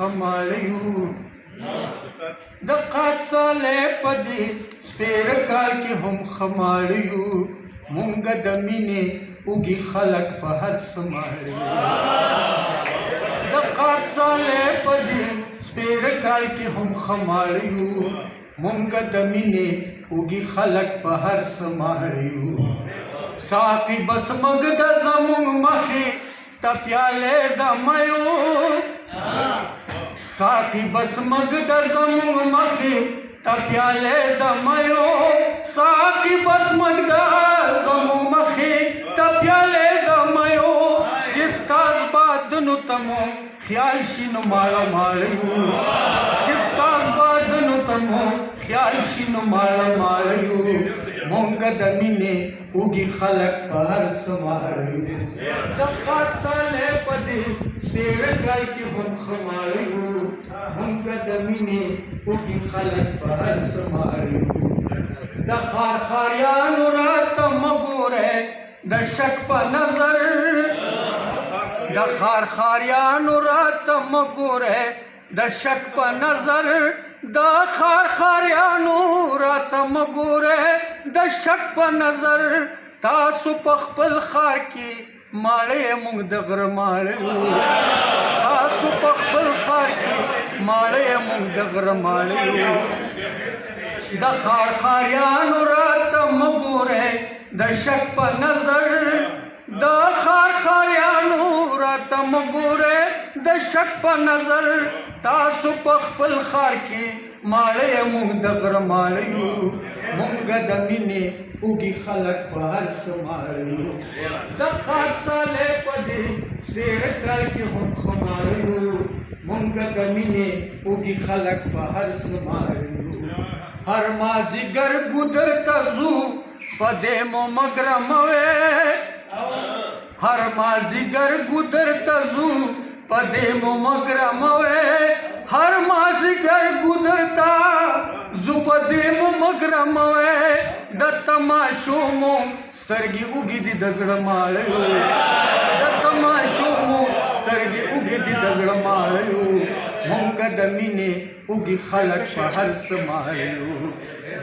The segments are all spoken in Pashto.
خماړیو د قات صالح په دې سپېره کال کې هم خماړیو مونږ د مینې اوږي خلک په هر څه ماړیو د قات صالح په دې سپېره کال کې هم خماړیو مونږ د مینې اوږي خلک په هر څه ماړیو ساقي بس مګ د زمونږ مخې ته پیالې د میو ساقي بس مګ د زمونږ مخې ته پیالې د میو ساقي بس مګ د زمونږ مخې ته پیالې د میو چې ستا بادونو ته مو خیال شي نو ماړه ماړیو چې ستا بادونو ته مو خیال شي نو ماړه ماړیو مونږ د مینې اوږي خلک په هر څه ماړیو د قات صالح په دې سپېره کال کې هم خماړیو مونږ د مینې اوږي خلک په هر څه ماړیو د خارخاریانو راته مه ګورئ د شک په نظر د خارخاریانو راته مه ګورئ د شک په نظر د خارخاریانو راته مه ګورئ د شک په نظر تاسو په خپل خار کې ماړی مونږ د غره ماړیو تاسو په خپل خار کې ماړی مونږ د غره ماړیو د خارخاریانو راته مه ګورئ د شک په نظر د خارخاریانو راته مه ګورئ د شک په نظر تاسو په خپل خار کې ماړی مونږ د غره ماړیو مونږ د مینې اوږي خلک په هر څه ماړیو د قات صالح په دې سپېره کال کې هم خماړیو مونږ د مینې اوږي خلک په هر څه ماړیو هر مازدیګر ګودر ته ځو په دې مو مګرموې هر مازدیګر ګودر ته ځو په دې مو مګرموې هر مازدیګر ګودر ته ځو په دې مو مګرموې د تماشو مو سترګې اوږې دي د زړه ماړیو د تماشو مو سترګې اوږې دي د زړه ماړیو مونږ د مینې اوږي خلک په هر څه ماړیو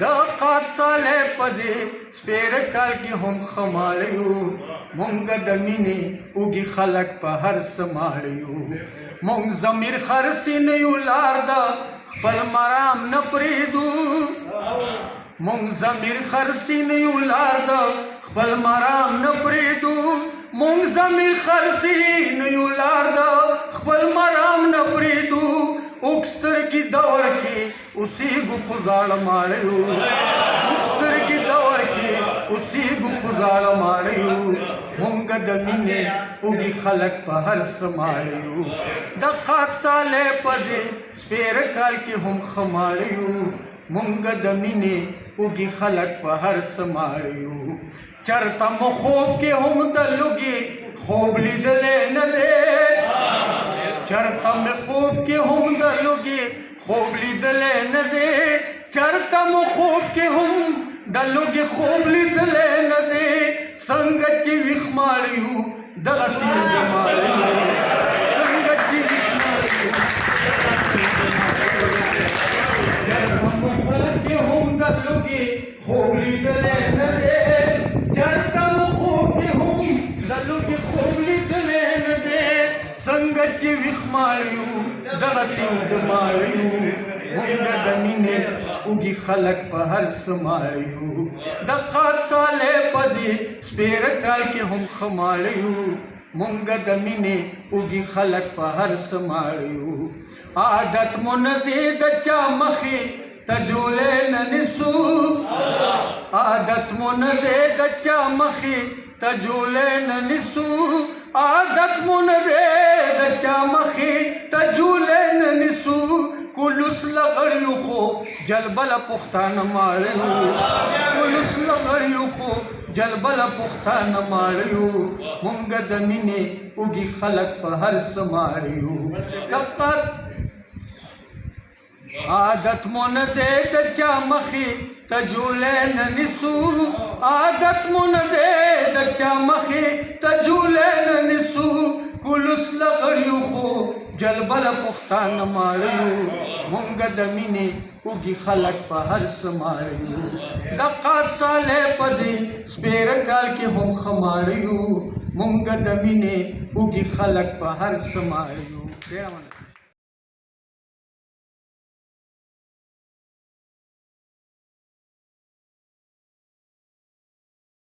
د قات صالح په دې سپېره کال کې هم خماړیو مونږ د مینې اوږي خلک په هر څه ماړیو مونږ ضمیر خرڅې نه یو لار ده خپل مرام نه پرېږدو مونږ ضمیر خرڅې نه یو لار ده خپل مرام نه پرېږدو مونږ ضمیر خرڅې نه یو لار ده خپل مرام نه پرېږدو اوږ سترګې دور کې اوسېږو خو زاړه ماړیو اوږ سترګې دور کې اوسېږو خو زاړه ماړیو مونږ د مینې اوږي خلک په هر څه ماړیو د قات صالح په دې سپېره کال کې هم خماړیو مونږ د مینې اوږي خلک په هر څه ماړیو چرته مو خوب کې هم د لوږې خوب لیدلی نه دی چرته مې خوب کې هم د لوږې خوب لیدلی نه دی چرته مو خوب کې هم د لوږې خوب لیدلی نه دی څنګه چې ویښ ماړیو دغسې ماړیو څنګه چې ویښ ماړیو چرته مو خوب کې هم د لوږې خوب لیدلی نه دی چرته مو خوب کې هم د لوږې خوب لیدلی نه دی څنګه چې ویښ ماړیو دغسې اوږده ماړیو مونږ د مینې اوږي خلک په هر څه ماړیو د قات صالح په دې سپېره کال کې هم خماړیو مونږ د مینې اوږي خلک په هر څه ماړیو عادت مو نه دی د چا مخې ته جولی نه نیسو عادت مو نه دی د چا مخې ته جولی نه نیسو عادت مو نه دی د چا مخې ته جولی نه نیسو کلوس لغړیو خو جلبله پښتانه ماړیو کلوس لغړیو خو جلبله پښتانه ماړیو مونږ د مینې اوږي خلک په هر څه ماړیو عادت مو نه دی د چا مخې ته جولی نه نیسو عادت مو نه دی د چا مخې ته جولی نه نیسو کلوس لغړیو خو جلبل پښتانه ماړیو مونږ د مینې وږي خلک په هر څه ماړیو د قاد سالی په دې سپېره کال کې هم ښه ماړیو مونږ د مینې وږي خلک په هر څه ماړیو. ډېره مننه.